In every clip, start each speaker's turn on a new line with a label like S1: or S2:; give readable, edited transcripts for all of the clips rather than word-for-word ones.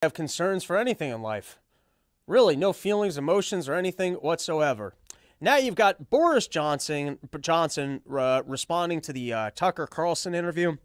S1: Have concerns for anything in life. Really, no feelings, emotions, or anything whatsoever. Now you've got Boris Johnson responding to the Tucker Carlson interview.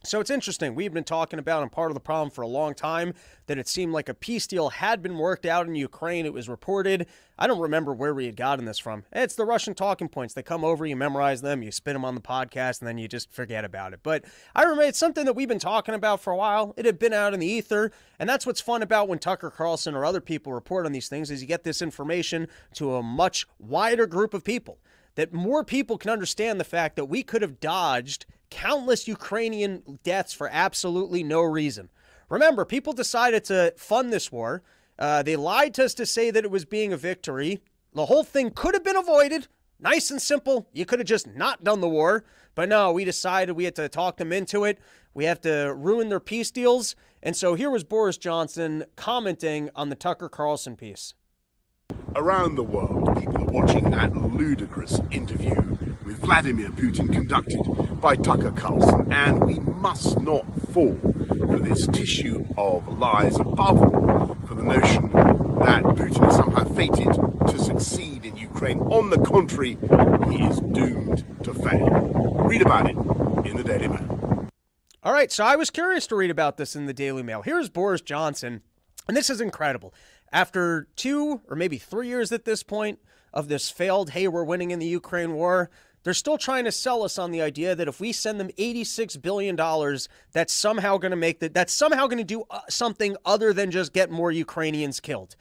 S1: So it's interesting. We've been talking about, and part of the problem for a long time, that it seemed like a peace deal had been worked out in Ukraine. It was reported. I don't remember where we had gotten this from. It's the Russian talking points. They come over, you memorize them, you spin them on the podcast, and then you just forget about it. But I remember it's something that we've been talking about for a while. It had been out in the ether, and that's what's fun about when Tucker Carlson or other people report on these things is you get this information to a much wider group of people, that more people can understand the fact that we could have dodged countless Ukrainian deaths for absolutely no reason. Remember, people decided to fund this war. They lied to us to say that it was being a victory. The whole thing could have been avoided. Nice and simple. You could have just not done the war. But no, we decided we had to talk them into it. We have to ruin their peace deals. And so here was Boris Johnson commenting on the Tucker Carlson piece.
S2: Around the world, people are watching that ludicrous interview with Vladimir Putin conducted by Tucker Carlson, and we must not fall for this tissue of lies, above all for the notion that Putin is somehow fated to succeed in Ukraine. On the contrary, he is doomed to fail. Read about it in the Daily Mail.
S1: All right, so I was curious to read about this in the Daily Mail. Here's Boris Johnson, and this is incredible. After 2 or maybe 3 years at this point of this failed, hey, we're winning in the Ukraine war, they're still trying to sell us on the idea that if we send them $86 billion, that's somehow going to that's somehow going to do something other than just get more Ukrainians killed.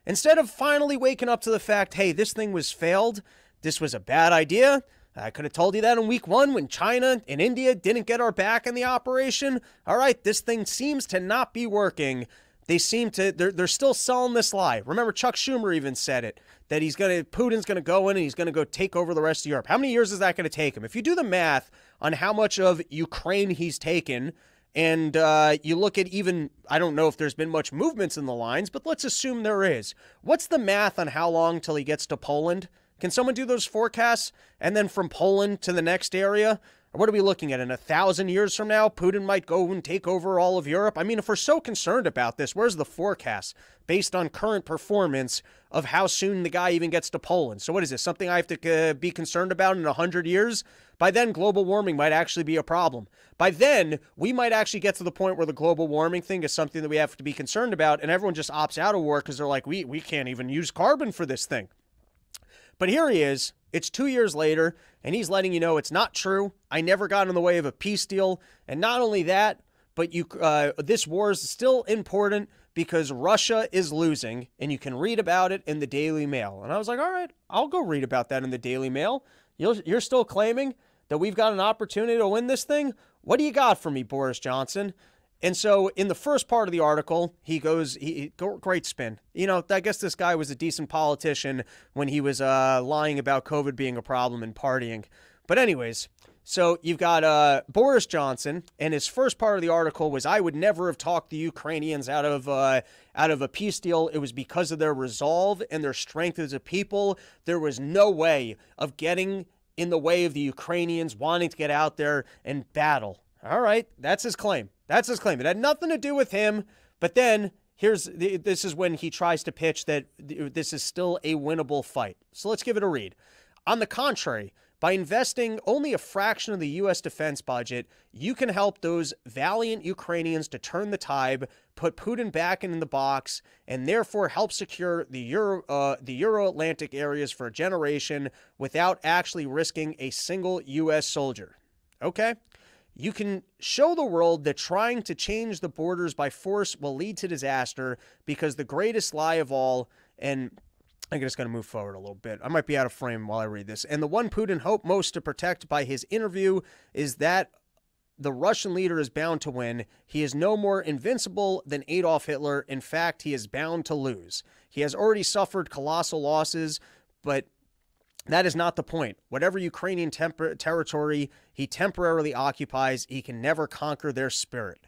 S1: Instead of finally waking up to the fact, hey, this thing was failed, this was a bad idea. I could have told you that in week 1 when China and India didn't get our back in the operation. All right, this thing seems to not be working. They're still selling this lie. Remember, Chuck Schumer even said it, that Putin's going to go in and he's going to go take over the rest of Europe. How many years is that going to take him? If you do the math on how much of Ukraine he's taken, and you look at even, I don't know if there's been much movements in the lines, but let's assume there is. What's the math on how long till he gets to Poland? Can someone do those forecasts? And then from Poland to the next area? What are we looking at? In 1,000 years from now, Putin might go and take over all of Europe? I mean, if we're so concerned about this, where's the forecast based on current performance of how soon the guy even gets to Poland? So what is this, something I have to be concerned about in 100 years? By then, global warming might actually be a problem. By then, we might actually get to the point where the global warming thing is something that we have to be concerned about, and everyone just opts out of war because they're like, we can't even use carbon for this thing. But here he is. It's 2 years later, and he's letting you know it's not true. I never got in the way of a peace deal. And not only that, but this war is still important because Russia is losing, and you can read about it in the Daily Mail. And I was like, all right, I'll go read about that in the Daily Mail. You're still claiming that we've got an opportunity to win this thing? What do you got for me, Boris Johnson? And so in the first part of the article, great spin. You know, I guess this guy was a decent politician when he was lying about COVID being a problem and partying. But anyways, so you've got Boris Johnson, and his first part of the article was, I would never have talked the Ukrainians out of a peace deal. It was because of their resolve and their strength as a people. There was no way of getting in the way of the Ukrainians wanting to get out there and battle. All right, that's his claim. That's his claim. It had nothing to do with him. But then this is when he tries to pitch that this is still a winnable fight. So let's give it a read. On the contrary, by investing only a fraction of the U.S. defense budget, you can help those valiant Ukrainians to turn the tide, put Putin back in the box, and therefore help secure the Euro-Atlantic areas for a generation without actually risking a single U.S. soldier. Okay? You can show the world that trying to change the borders by force will lead to disaster because the greatest lie of all, and I'm just going to move forward a little bit. I might be out of frame while I read this. And the one Putin hoped most to protect by his interview is that the Russian leader is bound to win. He is no more invincible than Adolf Hitler. In fact, he is bound to lose. He has already suffered colossal losses, but that is not the point. Whatever Ukrainian territory he temporarily occupies, he can never conquer their spirit.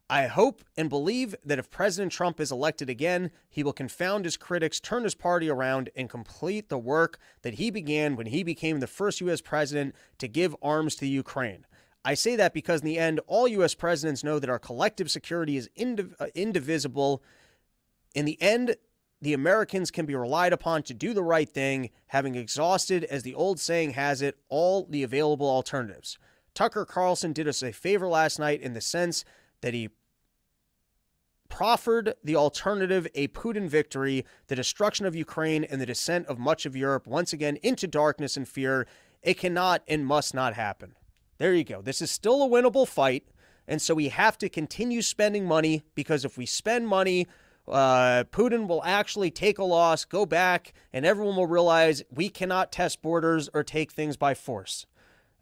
S1: I hope and believe that if President Trump is elected again, he will confound his critics, turn his party around, and complete the work that he began when he became the first U.S. president to give arms to Ukraine. I say that because in the end, all U.S. presidents know that our collective security is indivisible. In the end, the Americans can be relied upon to do the right thing, having exhausted, as the old saying has it, all the available alternatives. Tucker Carlson did us a favor last night in the sense that he proffered the alternative, a Putin victory, the destruction of Ukraine, and the descent of much of Europe once again into darkness and fear. It cannot and must not happen. There you go. This is still a winnable fight, and so we have to continue spending money, because if we spend money, Putin will actually take a loss, go back, and everyone will realize we cannot test borders or take things by force.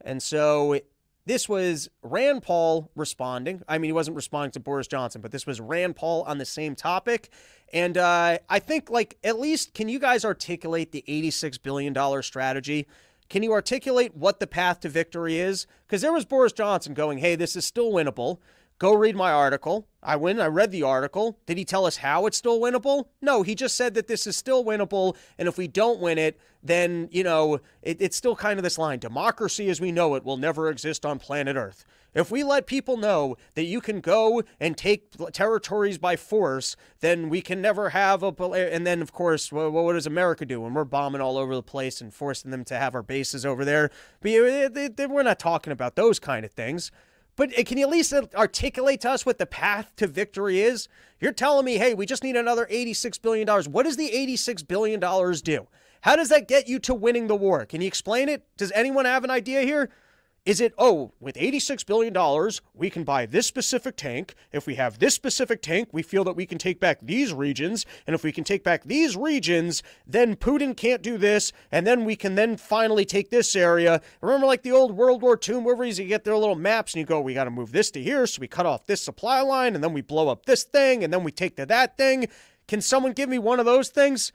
S1: And so this was Rand Paul responding. I mean, he wasn't responding to Boris Johnson, but this was Rand Paul on the same topic. And I think, like, at least, can you guys articulate the $86 billion strategy? Can you articulate what the path to victory is? Because there was Boris Johnson going, hey, this is still winnable. Go read my article. I read the article. Did he tell us how it's still winnable? No, he just said that this is still winnable, and if we don't win it, then, you know, it's still kind of this line, democracy as we know it will never exist on planet Earth. If we let people know that you can go and take territories by force, then we can never have and then, of course, what does America do when we're bombing all over the place and forcing them to have our bases over there? But we're not talking about those kind of things. But can you at least articulate to us what the path to victory is? You're telling me, hey, we just need another $86 billion. What does the $86 billion do? How does that get you to winning the war? Can you explain it? Does anyone have an idea here? Is it, oh, with $86 billion, we can buy this specific tank. If we have this specific tank, we feel that we can take back these regions. And if we can take back these regions, then Putin can't do this. And then we can then finally take this area. Remember like the old World War II movies? You get their little maps and you go, we got to move this to here. So we cut off this supply line and then we blow up this thing and then we take to that thing. Can someone give me one of those things?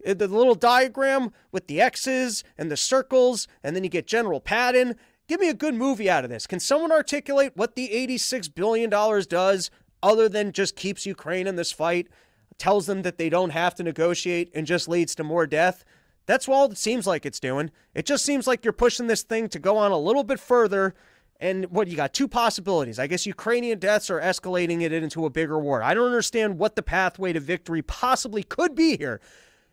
S1: The little diagram with the X's and the circles, and then you get General Patton. Give me a good movie out of this. Can someone articulate what the $86 billion does other than just keeps Ukraine in this fight, tells them that they don't have to negotiate, and just leads to more death? That's all it seems like it's doing. It just seems like you're pushing this thing to go on a little bit further. And what, you got two possibilities. I guess Ukrainian deaths are escalating it into a bigger war. I don't understand what the pathway to victory possibly could be here.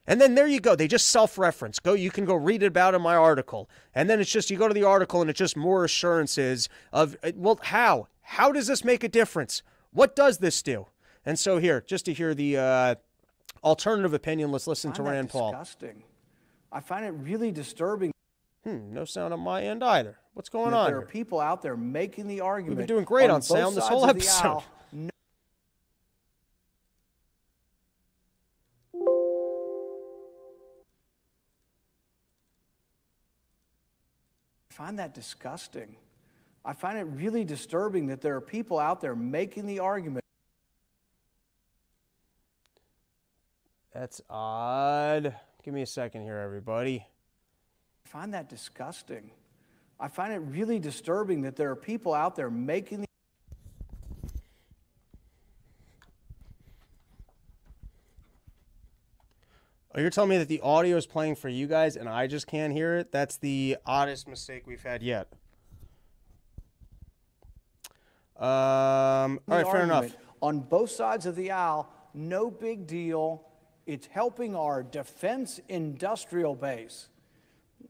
S1: And then there you go. They just self-reference. You can go read it about in my article. And then it's just, you go to the article and it's just more assurances of, well, how? How does this make a difference? What does this do? And so here, just to hear the alternative opinion, let's listen to Rand Paul.
S3: Disgusting. I find it really disturbing.
S1: No sound on my end either. What's going on
S3: There
S1: here?
S3: are people out there making the argument.
S1: We've been doing great on sound this whole episode.
S3: I find that disgusting. I find it really disturbing that there are people out there making the argument.
S1: That's odd. Give me a second here, everybody.
S3: I find that disgusting. I find it really disturbing that there are people out there making the
S1: Oh, you're telling me that the audio is playing for you guys and I just can't hear it? That's the oddest mistake we've had yet. All right, fair enough.
S3: On both sides of the aisle, no big deal. It's helping our defense industrial base.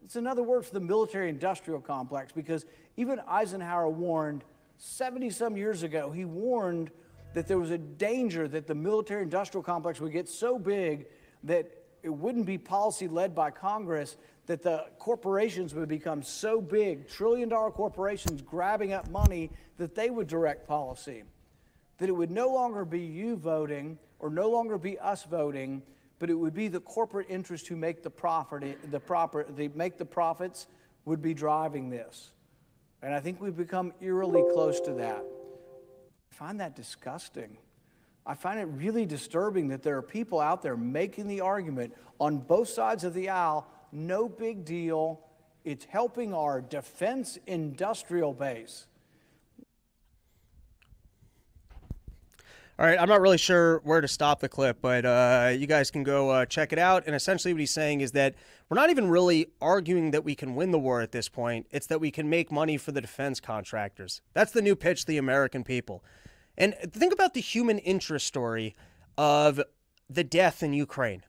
S3: It's another word for the military industrial complex, because even Eisenhower warned 70-some years ago, he warned that there was a danger that the military industrial complex would get so big that it wouldn't be policy led by Congress, that the corporations would become so big, trillion-dollar corporations grabbing up money, that they would direct policy. That it would no longer be you voting or no longer be us voting, but it would be the corporate interests who make the profits would be driving this. And I think we've become eerily close to that. I find that disgusting. I find it really disturbing that there are people out there making the argument on both sides of the aisle, no big deal. It's helping our defense industrial base.
S1: All right, I'm not really sure where to stop the clip, but you guys can go check it out. And essentially what he's saying is that we're not even really arguing that we can win the war at this point. It's that we can make money for the defense contractors. That's the new pitch to the American people. And think about the human interest story of the death in Ukraine.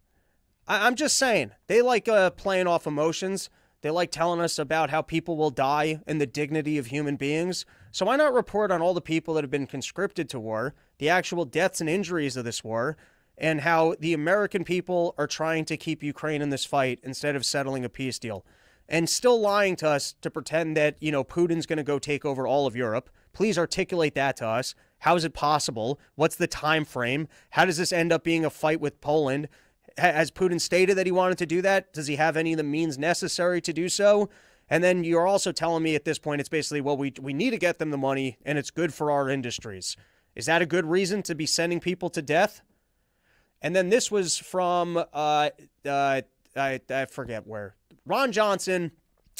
S1: I'm just saying, they like playing off emotions. They like telling us about how people will die and the dignity of human beings. So why not report on all the people that have been conscripted to war, the actual deaths and injuries of this war, and how the American people are trying to keep Ukraine in this fight instead of settling a peace deal. And still lying to us to pretend that, Putin's going to go take over all of Europe. Please articulate that to us. How is it possible? What's the time frame? How does this end up being a fight with Poland? Has Putin stated that he wanted to do that? Does he have any of the means necessary to do so? And then you're also telling me at this point, it's basically, well, we need to get them the money and it's good for our industries. Is that a good reason to be sending people to death? And then this was from, I forget where, Ron Johnson.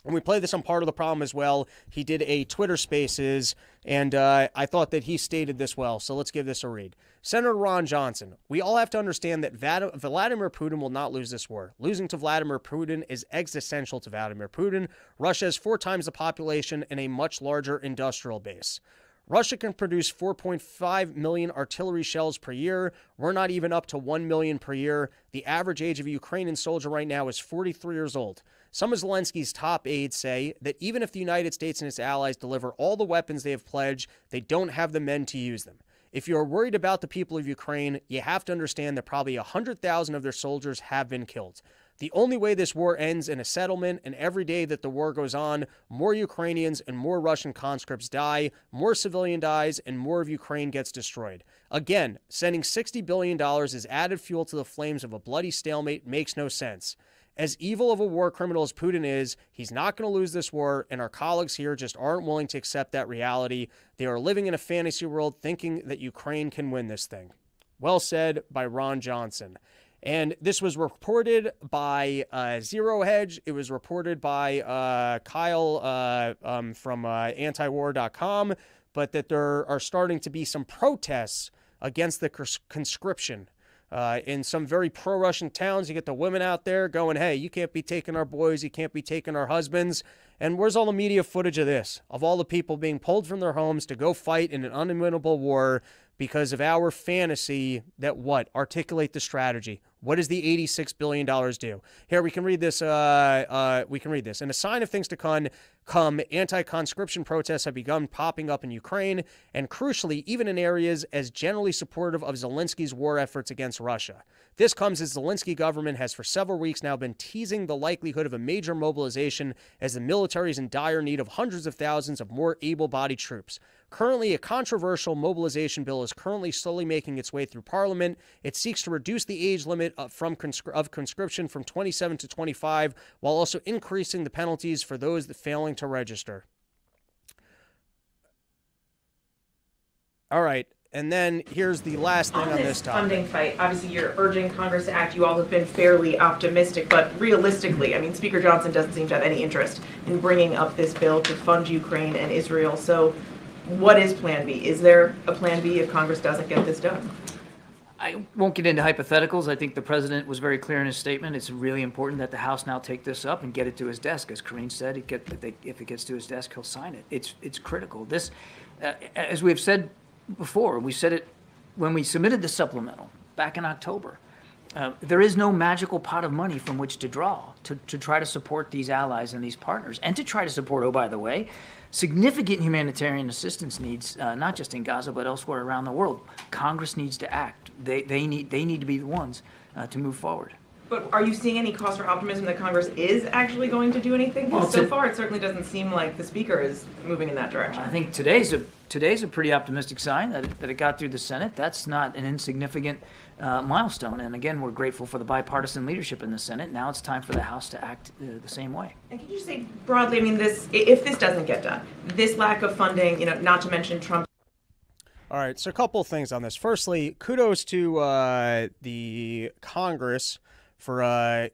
S1: And we played this on Part of the Problem as well. He did a Twitter Spaces, and I thought that he stated this well. So let's give this a read. Senator Ron Johnson, we all have to understand that Vladimir Putin will not lose this war. Losing to Vladimir Putin is existential to Vladimir Putin. Russia has 4 times the population and a much larger industrial base. Russia can produce 4.5 million artillery shells per year. We're not even up to 1 million per year. The average age of a Ukrainian soldier right now is 43 years old. Some of Zelensky's top aides say that even if the United States and its allies deliver all the weapons they have pledged, they don't have the men to use them. If you're worried about the people of Ukraine, you have to understand that probably 100,000 of their soldiers have been killed. The only way this war ends in a settlement, and every day that the war goes on, more Ukrainians and more Russian conscripts die, more civilian dies, and more of Ukraine gets destroyed. Again, sending $60 billion as added fuel to the flames of a bloody stalemate makes no sense. As evil of a war criminal as Putin is, he's not going to lose this war, and our colleagues here just aren't willing to accept that reality. They are living in a fantasy world thinking that Ukraine can win this thing. Well said by Ron Johnson. And this was reported by Zero Hedge. It was reported by Kyle from antiwar.com, but that there are starting to be some protests against the conscription. In some very pro-Russian towns, you get the women out there going, hey, you can't be taking our boys, you can't be taking our husbands. And where's all the media footage of this? Of all the people being pulled from their homes to go fight in an unwinnable war because of our fantasy that what? Articulate the strategy. What does the $86 billion do? Here, we can read this. In a sign of things to come, anti-conscription protests have begun popping up in Ukraine, and crucially, even in areas as generally supportive of Zelensky's war efforts against Russia. This comes as the Zelensky government has for several weeks now been teasing the likelihood of a major mobilization as the military is in dire need of hundreds of thousands of more able-bodied troops. Currently, a controversial mobilization bill is currently slowly making its way through Parliament. It seeks to reduce the age limit of conscription from 27 to 25, while also increasing the penalties for those that failing to register. All right, and then here's the last thing on this topic.
S4: Funding fight, obviously you're urging Congress to act. You all have been fairly optimistic, but realistically, I mean, Speaker Johnson doesn't seem to have any interest in bringing up this bill to fund Ukraine and Israel. So what is Plan B? Is there a Plan B if Congress doesn't get this done?
S5: I won't get into hypotheticals. I think the president was very clear in his statement. It's really important that the House now take this up and get it to his desk. As Karine said, if it gets to his desk, he'll sign it. It's critical. This, as we've said before, we said it when we submitted the supplemental back in October. There is no magical pot of money from which to draw to try to support these allies and these partners, and to try to support, oh, by the way, significant humanitarian assistance needs, not just in Gaza, but elsewhere around the world. Congress needs to act. They need to be the ones to move forward.
S4: But are you seeing any cause for optimism that Congress is actually going to do anything? Well, so far, it certainly doesn't seem like the Speaker is moving in that direction.
S5: I think today's a pretty optimistic sign that it got through the Senate. That's not an insignificant milestone. And again, we're grateful for the bipartisan leadership in the Senate. Now it's time for the House to act the same way.
S4: And can you just say broadly, I mean, if this doesn't get done, this lack of funding, not to mention Trump.
S1: All right, so a couple of things on this. Firstly, kudos to the Congress for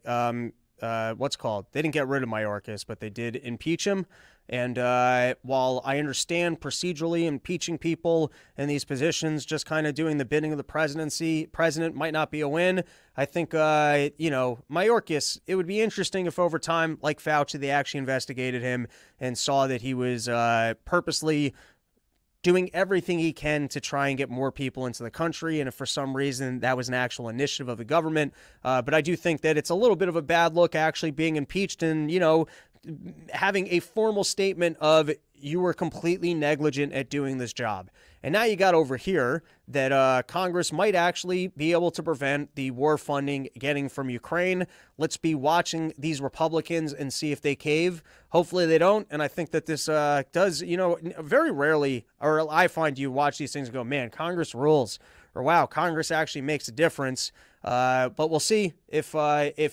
S1: what's called. They didn't get rid of Mayorkas, but they did impeach him. And while I understand procedurally impeaching people in these positions, just kind of doing the bidding of the president might not be a win. I think, Mayorkas, it would be interesting if over time, like Fauci, they actually investigated him and saw that he was purposely doing everything he can to try and get more people into the country. And if for some reason that was an actual initiative of the government, but I do think that it's a little bit of a bad look actually being impeached and, having a formal statement of you were completely negligent at doing this job. And now you got over here that Congress might actually be able to prevent the war funding getting from Ukraine. Let's be watching these Republicans and see if they cave. Hopefully they don't. And I think that this does, very rarely, or I find you watch these things and go, man, Congress rules. Or wow, Congress actually makes a difference. But we'll see if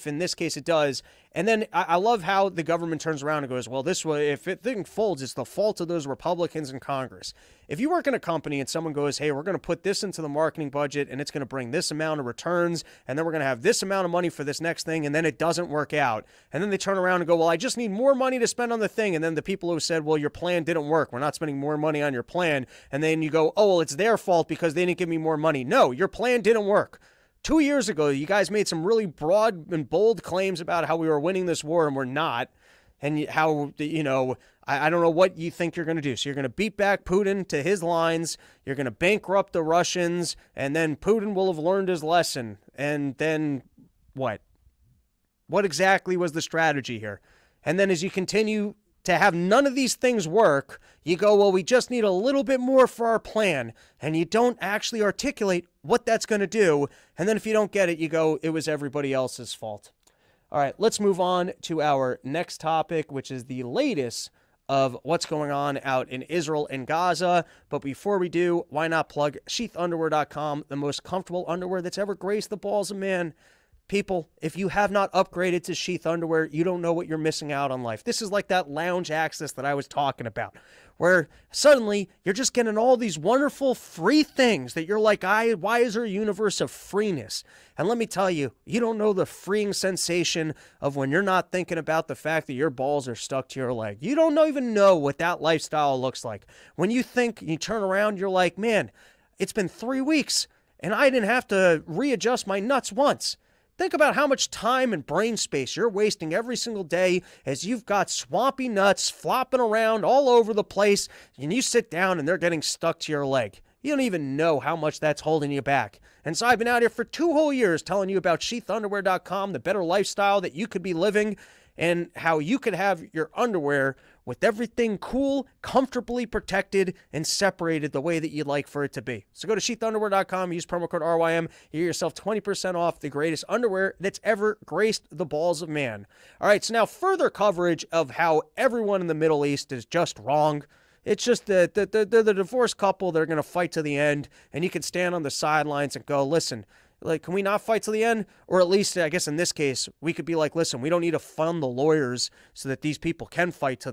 S1: in this case it does. And then I love how the government turns around and goes, well, this way, if it thing folds, it's the fault of those Republicans in Congress. If you work in a company and someone goes, hey, we're going to put this into the marketing budget and it's going to bring this amount of returns, and then we're going to have this amount of money for this next thing, and then it doesn't work out. And then they turn around and go, well, I just need more money to spend on the thing. And then the people who said, well, your plan didn't work. We're not spending more money on your plan. And then you go, oh, well, it's their fault because they didn't give me more money. No, your plan didn't work. 2 years ago, you guys made some really broad and bold claims about how we were winning this war and we're not. And how, I don't know what you think you're going to do. So you're going to beat back Putin to his lines. You're going to bankrupt the Russians. And then Putin will have learned his lesson. And then what? What exactly was the strategy here? And then as you continue to have none of these things work, you go, well, we just need a little bit more for our plan. And you don't actually articulate what that's going to do. And then if you don't get it, you go, it was everybody else's fault. All right, let's move on to our next topic, which is the latest of what's going on out in Israel and Gaza. But before we do, why not plug sheathunderwear.com, the most comfortable underwear that's ever graced the balls of man. People, if you have not upgraded to Sheath underwear, you don't know what you're missing out on life. This is like that lounge access that I was talking about, where suddenly you're just getting all these wonderful free things that you're like, why is there a universe of freeness? And let me tell you, you don't know the freeing sensation of when you're not thinking about the fact that your balls are stuck to your leg. You don't even know what that lifestyle looks like. When you think, you turn around, you're like, man, it's been 3 weeks and I didn't have to readjust my nuts once. Think about how much time and brain space you're wasting every single day as you've got swampy nuts flopping around all over the place, and you sit down and they're getting stuck to your leg. You don't even know how much that's holding you back. And so I've been out here for 2 whole years telling you about sheathunderwear.com, the better lifestyle that you could be living, and how you could have your underwear with everything cool, comfortably protected, and separated the way that you'd like for it to be. So go to sheathunderwear.com, use promo code RYM, you get yourself 20% off the greatest underwear that's ever graced the balls of man. All right, so now further coverage of how everyone in the Middle East is just wrong. It's just the divorced couple, they're going to fight to the end, and you can stand on the sidelines and go, listen, like, can we not fight to the end? Or at least, I guess in this case, we could be like, listen, we don't need to fund the lawyers so that these people can fight to the